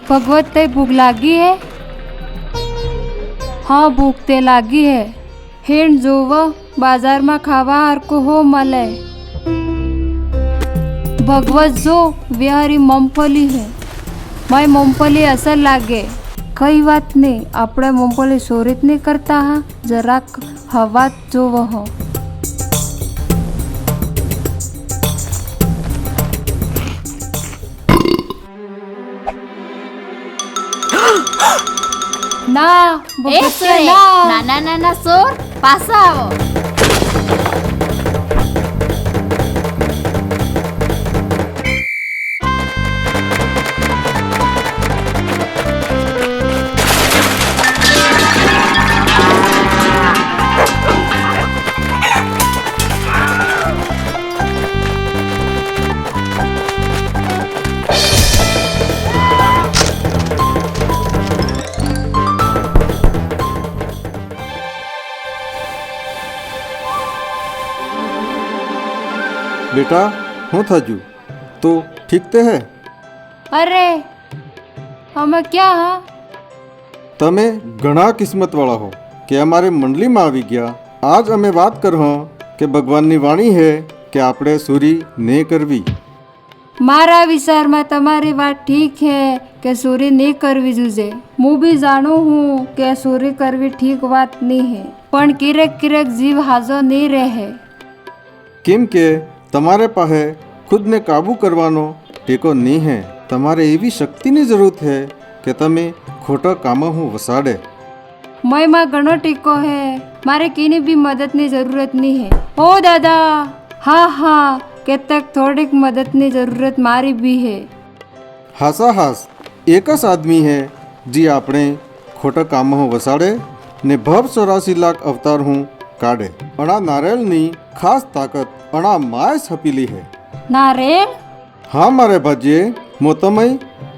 भगवत ते भूख लागी है? हाँ भूख ते लागी है। हेण जोव बाजार में खावा हरको हो मले। भगवत जो विहारी मूंगफली है, मैं मूंगफली असल लागे। कई बात नहीं, આપણે मूंगफली सोरित नहीं करता हाँ, जराक हवा जो वह ના ભગત ના નાના નાના સોર પાછા આવો. बेटा हूँ थजू तो ठीक ते है? अरे हमें क्या हाँ? तमे घणा किस्मतवाळा हो कि अमारे मंडली में आवी गया. आज अमे बात करो कि भगवान की वाणी है कि आपणे सूरी ने करवी. मारा विचार में तुम्हारी बात ठीक है कि सूरी नहीं करवी जुजे. मैं भी जानू हूँ कि सूरी करवी ठीक बात नहीं है, पण किरेक किरेक जीव हाजो नहीं रहे. केम के तमारे पाहे खुद ने काबू करवानो टेको नहीं है. तमारे एवी शक्ति की जरूरत है कि तमे खोटा काम हूँ वसाड़े. मैं माँ घणो टीको है, मारे किनी भी मदद की जरूरत नहीं है. ओ दादा हाँ हाँ के तक थोड़ी मदद की जरूरत मारी भी है. हासा हास एकस आदमी है जी आपणे खोटा काम हूँ वसाड़े ने भव 84 लाख अवतार हूँ काढ़े. अणा नारियल नी खास ताकत अणा माय छपीली है. नारियल? हाँ मारे भाजे मो तमय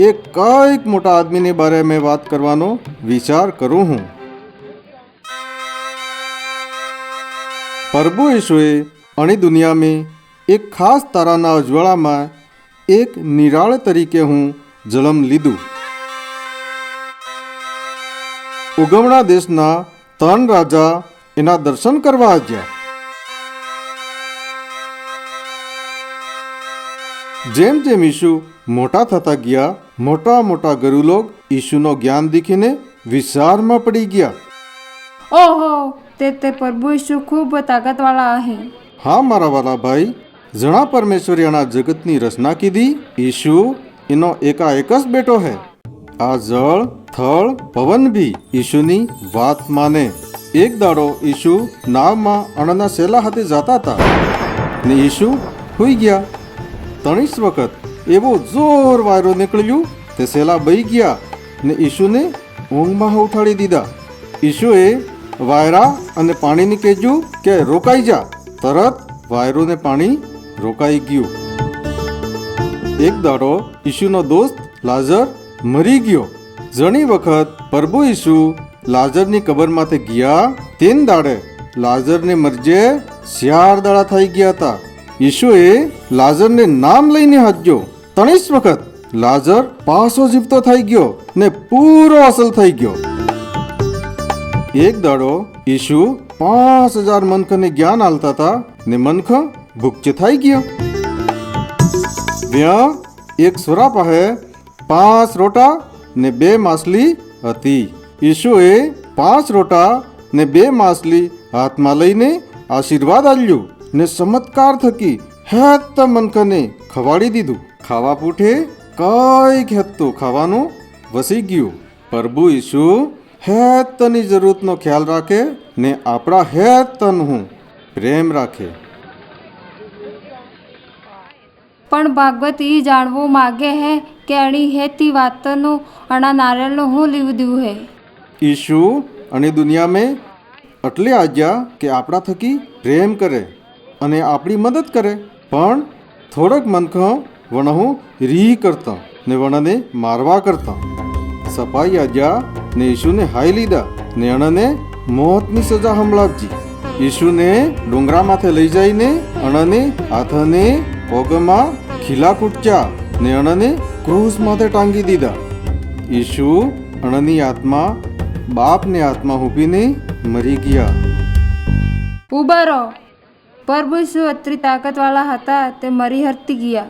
एक कईक मोटा आदमी ने बारे में बात करवानो विचार करूँ हूँ. प्रभु यीशुए अणी दुनिया में एक खास ताराना अजवाड़ा में एक निराळे तरीके हूँ जन्म लीधु. उगमना देशना 3 राजा एना दर्शन करवा आज्या. जेम जेम यीशु मोटा थता गया, मोटा मोटा गुरु लोग यीशुनो ज्ञान दीखीने विचार में पड़ी गया. ओहो ते प्रभु यीशु खूब ताकत वाला है. हाँ मारा वाला भाई, जणा परमेश्वरियाना जगतनी रचना कीधी. यीशु इनो एकाएकस बेटो है. आ जल थल पवन भी यीशुनी बात माने. एक दाड़ो यीशु नाव में अणना सेला हाथे जाता था ने यीशु हुई गया. 30 वक्त एवो जोर वायरो निकळ्यो ते सेला बही गया ने यीशु ने ऊँघ में उठाड़ी दीधा. यीशुए वायरा अने पानी ने कह्यु के रोकाई जा. तरत वायरो ने पानी रोकाई गयु. एक दाड़ो यीशुनो दोस्त लाजर मरी गयो. जणी वखत प्रभु यीशु लाजरनी कबर माथे गया, तीन दाड़े लाजर ने मरजे 4 दाड़ा थई गया था. यीशुए लाजर ने नाम लईने हाज्यो. 30 वखत लाजर पासो जीवतो थई गयो ने पूरो असल थई गयो. एक दाड़ो यीशु 5000 मनख ने ज्ञान आलता था ने मनख भूखे थई गया. व्या एक सोरा पाहे 5 रोटा ने 2 मासली हती. यीशुए 5 रोटा ने 2 मासली हाथ में लईने आशीर्वाद आल्यो ने चमत्कार थकी हेत मनखने खवाड़ी दीधु. खावा पूठे कई हेत्तो खावानो वसी गयो. प्रभु यीशु हेतनी जरूरत नो ख्याल राखे ने आपड़ा हेतन हूँ प्रेम राखे. पण भागवत ई जाणवो मागे है कि अणी हेती वातनो अणा नारियलनो हूँ लीधु है. यीशु अणी दुनिया में अटले आज्ञा कि आपड़ा थकी प्रेम करे अने आपणी मदद करे. पण थोड़क मनख वणहू री करता ने वणने मारवा करता. सपाई आज्ञा ने यीशु ने हाई लीधा ने अणने मौतनी सजा हमलावजी. यीशु ने डोंगरा माथे लई जाईने अणने हाथने पगमा खीला कूटच्या ने अणने क्रूस माथे टांगी दीधा. ઈશુ અણની આત્મા બાપની આત્મા હૂપીને મરી ગયા. ઊભા રહો. પ્રભુ ઈસુ અત્રી તાકતવાળા હતા તે મરી હરતી ગયા.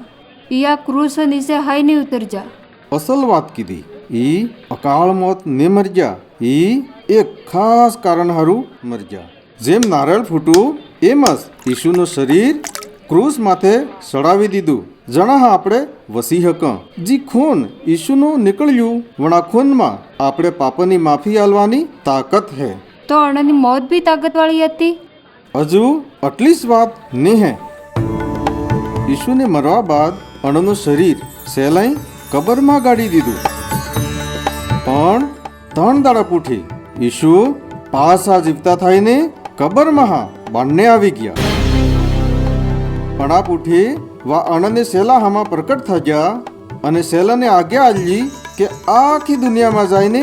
યા ક્રૂસ નીચે હાઈ નહીં ઉતર જા. અસલ વાત કીધી. ઈ અકાળ મોત ને મરજા. ઈ એક ખાસ કારણ હારું મરજા. જેમ નારળ ફૂટું એમ જ ઈશુનું શરીર ક્રૂસ માથે સડાવી દીધું. જણા આપણે વસી હક જી ખૂન ઈશુનું નીકળ્યું વણા ખૂનમાં આપણે પાપની માફી આલવાની તાકત હે. તો અણની મોત બી તાકતવાળી હતી. હજુ આટલી જ વાત ને હે. ઈશુને મરવા બાદ અણનું શરીર સહેલાઈ કબરમાં ગાડી દીધું. પણ 3 દાડા પૂઠી ઈશુ પાછા જીવતા થઈને કબરમાં બાંધને આવી ગયા. પણા પૂઠી વા અણને સેલા હામાં પ્રકટ થયા અને સેલાને આજ્ઞા આલી કે આખી દુનિયામાં જઈને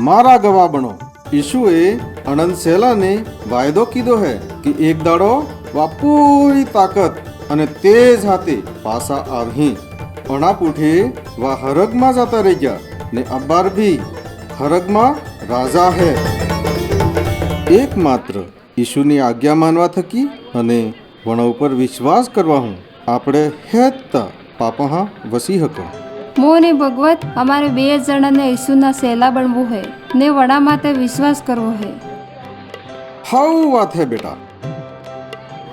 મારા ગવાહ બનો. ઈશુએ અણંદ સેલાને વાયદો કીધો હે કે એક દાડો વા પૂરી તાકત અને તેજ હાથે પાછા આવી. પણા પૂઠી વા હરગમાં જતા રહી ગયા ને અબ્બાર ભી હરગમાં રાજા હે. એકમાત્ર ઈશુની આજ્ઞા માનવા થકી અને વણા ઉપર વિશ્વાસ કરવા હું આપણે હેતતા પાપા વસી હકો. મોને ભગવત અમારે 2 જણાને ઈસુના સેલા બનવું હે ને વડા માટે વિશ્વાસ કરવો હે. હાઉ વાત હે બેટા.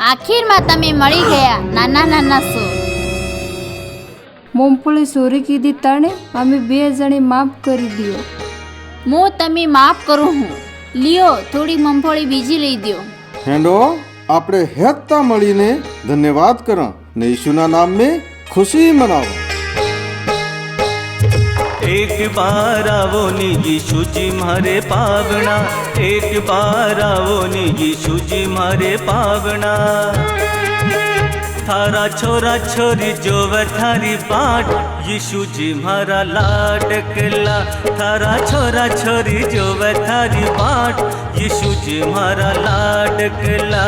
આખીરમાં તમે મળી ગયા નાના નાના સોર. મૂંગફળી ચોરી કીધી તણે અમે 2 જણે માફ કરી દિયો. હું તમે માફ કરું હું. લ્યો થોડી મગફળી બીજી લઈ દ્યો. હેંડો આપણે હેતતા મળીને ધન્યવાદ કરા ને ઈશુના નામ में खुशी मनाओ. एक बार आवो नी यीशु जी मारे पावना, एक बार आवो नी यीशु जी मारे पावना. थारा छोरा छोरी जोवे थारी बाट, यीशु जी मारा लाडकला. थारा छोरा छोरी जोवे थारी बाट, यीशु जी मारा लाडकला.